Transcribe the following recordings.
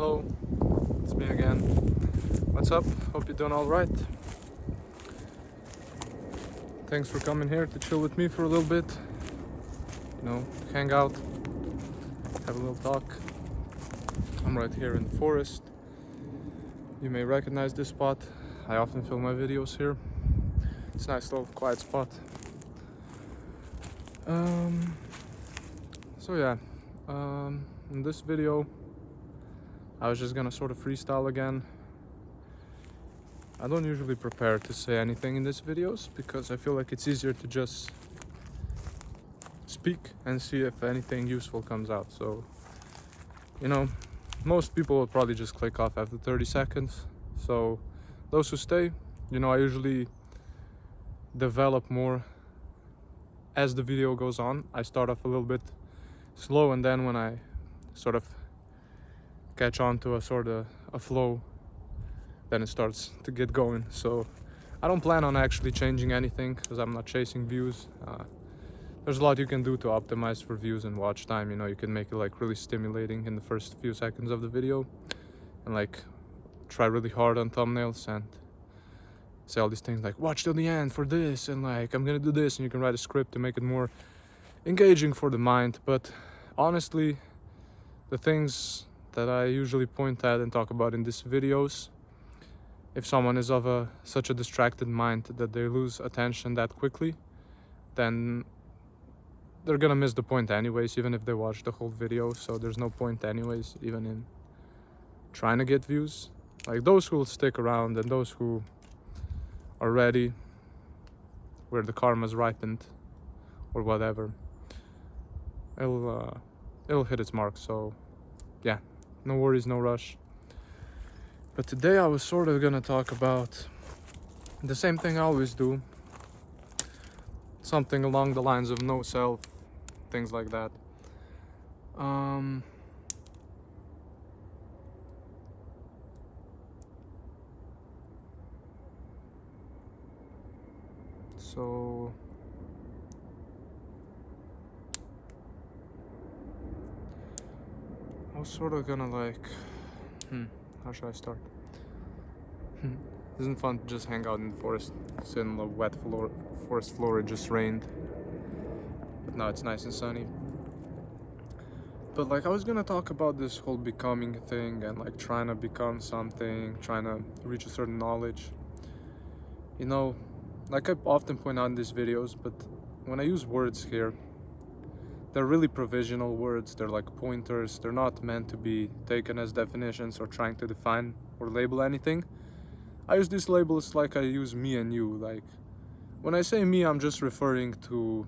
Hello, it's me again. What's up? Hope you're doing all right. Thanks for coming here to chill with me for a little bit. Hang out, have a little talk. I'm right here in the forest. You may recognize this spot. I often film my videos here. It's a nice little quiet spot. In this video, I was just gonna sort of freestyle again. I don't usually prepare to say anything in these videos because I feel like it's easier to just speak and see if anything useful comes out. So, most people will probably just click off after 30 seconds. So those who stay, I usually develop more as the video goes on. I start off a little bit slow, and then when I sort of catch on to a flow, then it starts to get going. So I don't plan on actually changing anything because I'm not chasing views. There's a lot you can do to optimize for views and watch time. You can make it like really stimulating in the first few seconds of the video, and like try really hard on thumbnails and say all these things like watch till the end for this, and like I'm gonna do this, and you can write a script to make it more engaging for the mind. But honestly, the things that I usually point at and talk about in these videos, if someone is of such a distracted mind that they lose attention that quickly, then they're gonna miss the point anyways, even if they watch the whole video. So there's no point anyways, even in trying to get views. Like those who will stick around and those who are ready, where the karma's ripened or whatever, it'll hit its mark. So yeah, no worries, no rush. But today I was sort of gonna talk about the same thing I always do, something along the lines of no self, things like that. So I was sort of gonna how should I start? Isn't fun to just hang out in the forest, sit in the wet forest floor. It just rained, but now it's nice and sunny. But like I was gonna talk about this whole becoming thing and like trying to become something, trying to reach a certain knowledge. Like I often point out in these videos, but when I use words here, they're really provisional words. They're like pointers. They're not meant to be taken as definitions or trying to define or label anything. I use these labels like I use me and you. Like when I say me, I'm just referring to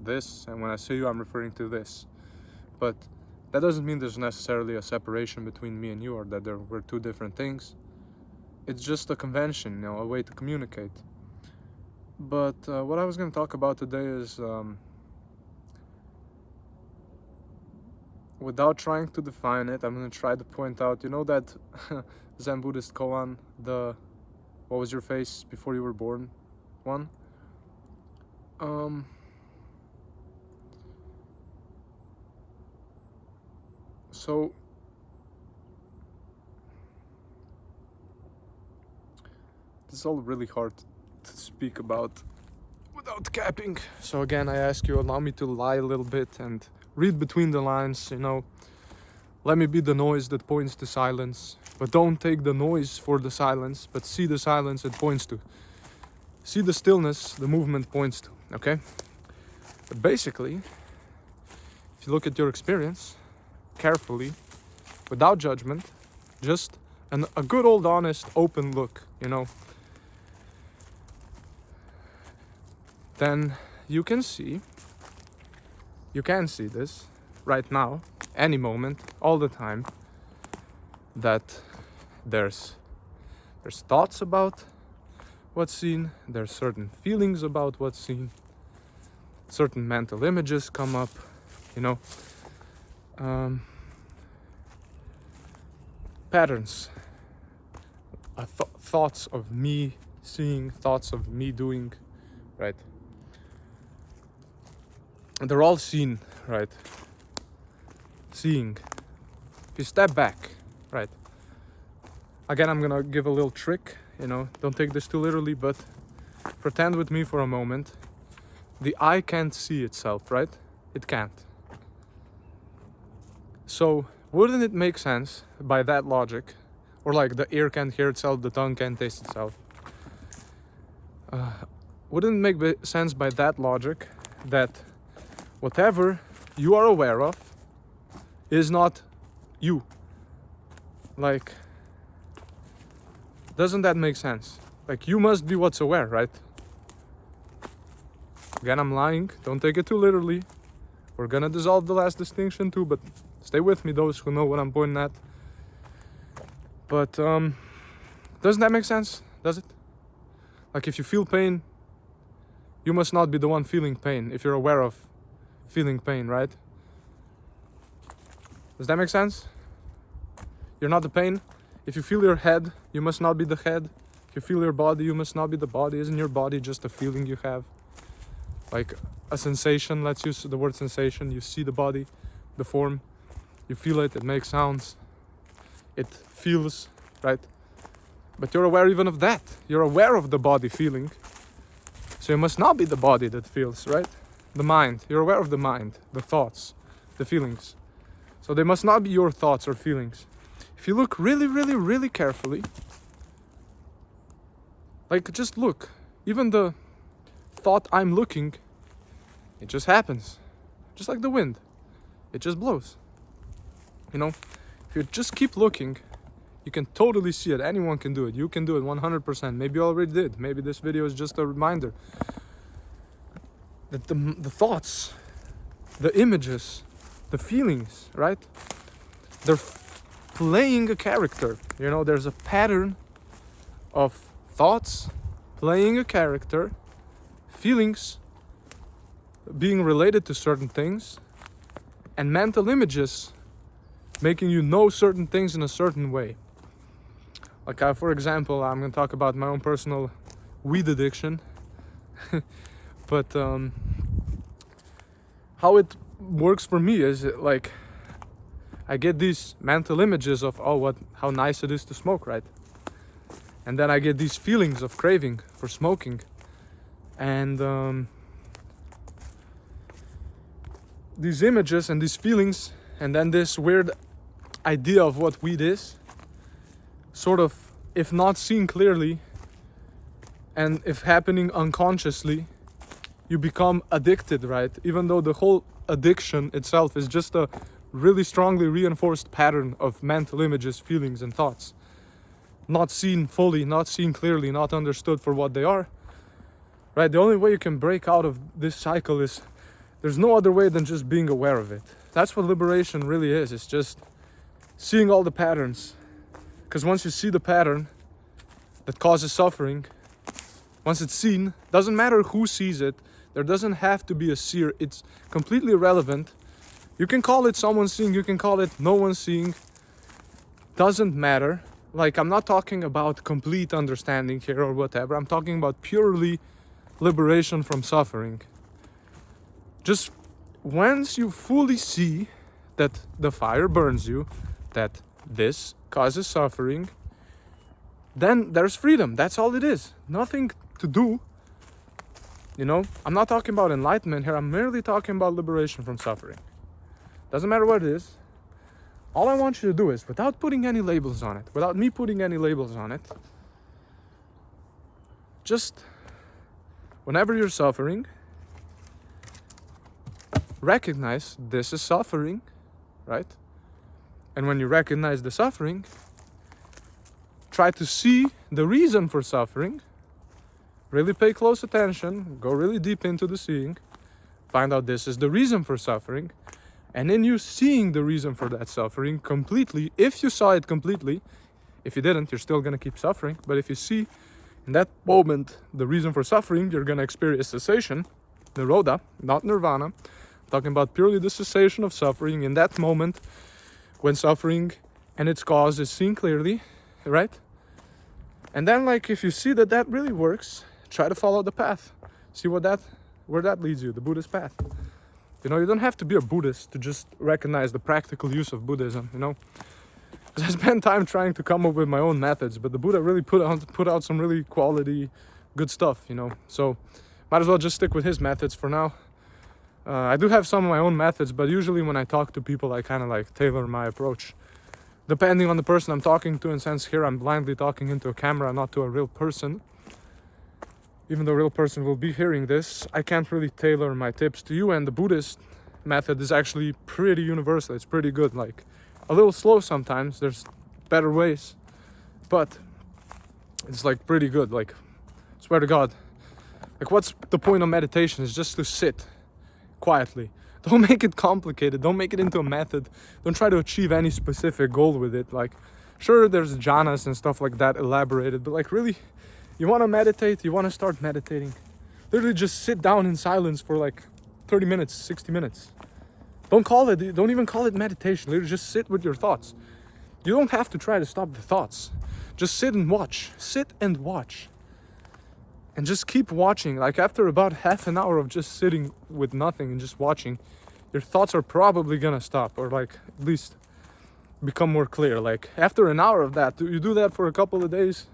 this, and when I say you, I'm referring to this. But that doesn't mean there's necessarily a separation between me and you, or that we're two different things. It's just a convention, a way to communicate. But what I was going to talk about today is without trying to define it, I'm going to try to point out, that Zen Buddhist koan, the what was your face before you were born one? So this is all really hard to speak about without capping. So again, I ask you, allow me to lie a little bit and read between the lines. Let me be the noise that points to silence, but don't take the noise for the silence, but see the silence it points to. See the stillness the movement points to, okay? But basically, if you look at your experience carefully, without judgment, just a good old honest open look, then you can see this right now, any moment, all the time, that there's thoughts about what's seen, there's certain feelings about what's seen, certain mental images come up, patterns, thoughts of me seeing, thoughts of me doing, right? And they're all seen, right? Seeing. If you step back right? Again, I'm gonna give a little trick, don't take this too literally, but pretend with me for a moment. The eye can't see itself, right? It can't. So wouldn't it make sense by that logic, or like the ear can't hear itself, the tongue can't taste itself, wouldn't it make sense by that logic that whatever you are aware of is not you? Like, doesn't that make sense? Like, you must be what's aware, right? Again, I'm lying, don't take it too literally. We're gonna dissolve the last distinction too, but stay with me, those who know what I'm pointing at. But doesn't that make sense? Does it? Like, if you feel pain, you must not be the one feeling pain if you're aware of feeling pain, right? Does that make sense? You're not the pain. If you feel your head, you must not be the head. If you feel your body, you must not be the body. Isn't your body just a feeling you have? Like a sensation, let's use the word sensation. You see the body, the form, you feel it, it makes sounds, it feels, right? But you're aware even of that. You're aware of the body feeling. So you must not be the body that feels, right? The mind. You're aware of the mind, the thoughts, the feelings. So they must not be your thoughts or feelings. If you look really, really, really carefully, like, just look. Even the thought I'm looking, it just happens. Just like the wind. It just blows. If you just keep looking, you can totally see it. Anyone can do it. You can do it 100%. Maybe you already did. Maybe this video is just a reminder that the thoughts, the images, the feelings, right? They're playing a character. There's a pattern of thoughts playing a character, feelings being related to certain things, and mental images making you know certain things in a certain way. Like, for example, I'm going to talk about my own personal weed addiction. But how it works for me is like, I get these mental images of, how nice it is to smoke, right? And then I get these feelings of craving for smoking. And these images and these feelings, and then this weird idea of what weed is, sort of, if not seen clearly, and if happening unconsciously, you become addicted, right? Even though the whole addiction itself is just a really strongly reinforced pattern of mental images, feelings, and thoughts. Not seen fully, not seen clearly, not understood for what they are, right? The only way you can break out of this cycle is, there's no other way than just being aware of it. That's what liberation really is. It's just seeing all the patterns. Because once you see the pattern that causes suffering, once it's seen, doesn't matter who sees it, there doesn't have to be a seer. It's completely irrelevant. You can call it someone seeing, you can call it no one seeing. Doesn't matter. Like, I'm not talking about complete understanding here or whatever. I'm talking about purely liberation from suffering. Just once you fully see that the fire burns you, that this causes suffering, then there's freedom. That's all it is. Nothing to do. I'm not talking about enlightenment here. I'm merely talking about liberation from suffering. Doesn't matter what it is. All I want you to do is, without putting any labels on it, without me putting any labels on it, just whenever you're suffering, recognize this is suffering, right? And when you recognize the suffering, try to see the reason for suffering. Really pay close attention, go really deep into the seeing, find out this is the reason for suffering. And in you seeing the reason for that suffering completely, if you saw it completely, if you didn't, you're still going to keep suffering. But if you see in that moment the reason for suffering, you're going to experience cessation, nirodha, not nirvana. I'm talking about purely the cessation of suffering in that moment when suffering and its cause is seen clearly, right? And then, like, if you see that that really works, try to follow the path. See where that leads you, the Buddhist path. You don't have to be a Buddhist to just recognize the practical use of Buddhism, Because I spent time trying to come up with my own methods, but the Buddha really put out some really quality, good stuff, you know. So might as well just stick with his methods for now. I do have some of my own methods, but usually when I talk to people, I kind of like tailor my approach depending on the person I'm talking to. In a sense, here I'm blindly talking into a camera, not to a real person. Even though a real person will be hearing this, I can't really tailor my tips to you. And the Buddhist method is actually pretty universal. It's pretty good. Like, a little slow sometimes. There's better ways, but it's like pretty good. Like, swear to God. Like, what's the point of meditation? Is just to sit quietly. Don't make it complicated. Don't make it into a method. Don't try to achieve any specific goal with it. Like, sure, there's jhanas and stuff like that elaborated, but like, really, you want to meditate, you want to start meditating, literally just sit down in silence for like 30 minutes, 60 minutes. Don't even call it meditation. Literally just sit with your thoughts. You don't have to try to stop the thoughts. Just sit and watch. Sit and watch. And just keep watching. Like, after about half an hour of just sitting with nothing and just watching, your thoughts are probably gonna stop, or like at least become more clear. Like, after an hour of that, you do that for a couple of days,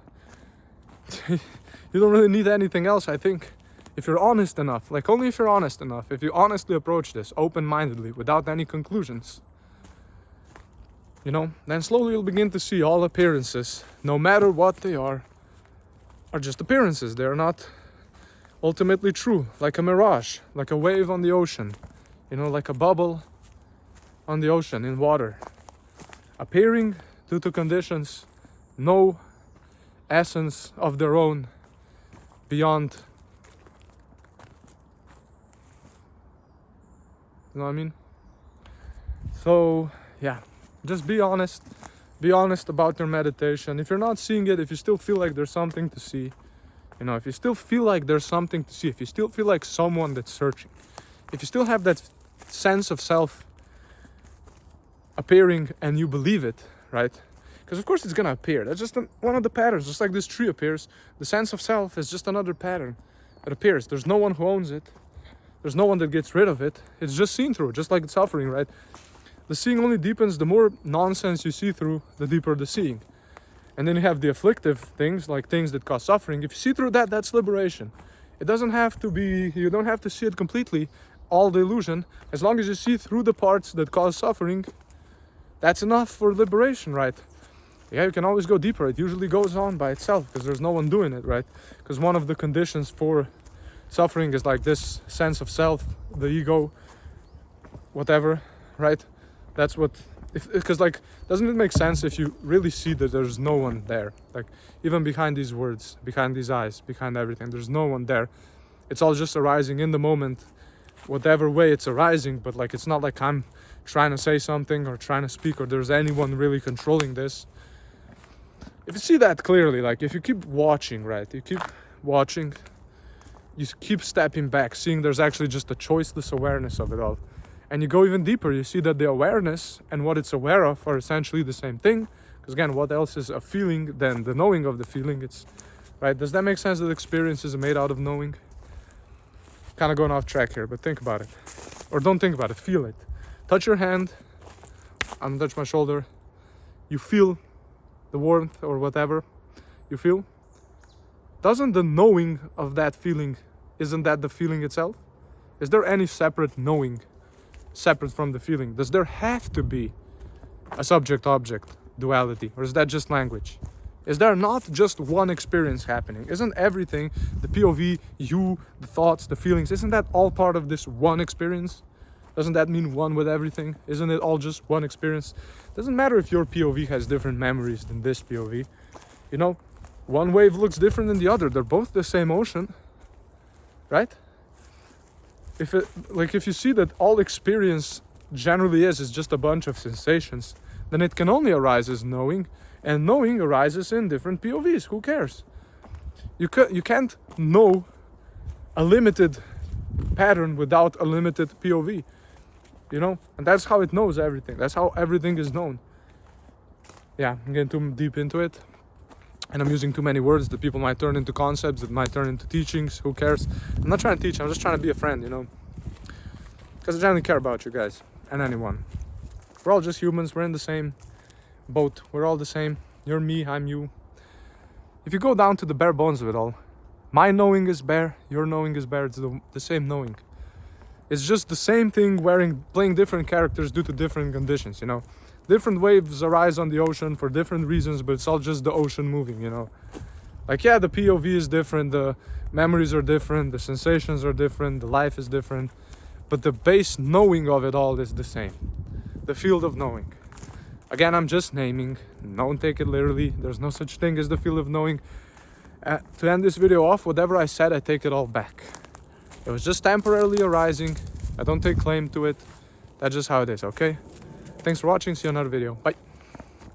you don't really need anything else, I think. If you're honest enough, like only if you're honest enough, if you honestly approach this open-mindedly without any conclusions, you know, then slowly you'll begin to see all appearances, no matter what they are just appearances. They're not ultimately true. Like a mirage, like a wave on the ocean, you know, like a bubble on the ocean in water, appearing due to conditions, no essence of their own beyond. You know what I mean? So yeah, just be honest. Be honest about your meditation. If you're not seeing it, if you still feel like there's something to see, you know, if you still feel like there's something to see, if you still feel like someone that's searching, if you still have that sense of self appearing and you believe it, right? Because of course it's gonna appear. That's just one of the patterns. Just like this tree appears, the sense of self is just another pattern that appears. There's no one who owns it. There's no one that gets rid of it. It's just seen through, just like suffering, right? The seeing only deepens. The more nonsense you see through, the deeper the seeing. And then you have the afflictive things, like things that cause suffering. If you see through that, that's liberation. It doesn't have to be, you don't have to see it completely, all the illusion. As long as you see through the parts that cause suffering, that's enough for liberation, right? Yeah, you can always go deeper. It usually goes on by itself because there's no one doing it, right? Because one of the conditions for suffering is like this sense of self, the ego, whatever, right? That's what, because like, doesn't it make sense if you really see that there's no one there? Like, even behind these words, behind these eyes, behind everything, there's no one there. It's all just arising in the moment, whatever way it's arising, but like, it's not like I'm trying to say something or trying to speak or there's anyone really controlling this. If you see that clearly, like if you keep watching, right? You keep watching, you keep stepping back, seeing there's actually just a choiceless awareness of it all. And you go even deeper, you see that the awareness and what it's aware of are essentially the same thing. Because again, what else is a feeling than the knowing of the feeling? It's, right? Does that make sense that experience is made out of knowing? Kind of going off track here, but think about it. Or don't think about it, feel it. Touch your hand, I'm gonna touch my shoulder. You feel the warmth or whatever you feel. Doesn't the knowing of that feeling, isn't that the feeling itself? Is there any separate knowing separate from the feeling? Does there have to be a subject-object duality, or is that just language? Is there not just one experience happening? Isn't everything, the POV, you, the thoughts, the feelings, isn't that all part of this one experience? Doesn't that mean one with everything? Isn't it all just one experience? Doesn't matter if your POV has different memories than this POV. You know, one wave looks different than the other. They're both the same ocean, right? If you see that all experience generally is just a bunch of sensations, then it can only arise as knowing, and knowing arises in different POVs. Who cares? You can't know a limited pattern without a limited POV, you know? And that's how it knows everything. That's how everything is known. Yeah, I'm getting too deep into it. And I'm using too many words that people might turn into concepts, that might turn into teachings. Who cares? I'm not trying to teach, I'm just trying to be a friend, you know? Because I genuinely care about you guys and anyone. We're all just humans, we're in the same both. We're all the same. You're me, I'm you. If you go down to the bare bones of it all, my knowing is bare, your knowing is bare. It's the same knowing. It's just the same thing playing different characters due to different conditions, you know. Different waves arise on the ocean for different reasons, but it's all just the ocean moving, you know. Like, yeah, the POV is different, the memories are different, the sensations are different, the life is different, but the base knowing of it all is the same. The field of knowing. Again, I'm just naming. Don't take it literally. There's no such thing as the field of knowing. To end this video off, whatever I said, I take it all back. It was just temporarily arising. I don't take claim to it. That's just how it is, okay? Thanks for watching. See you in another video. Bye.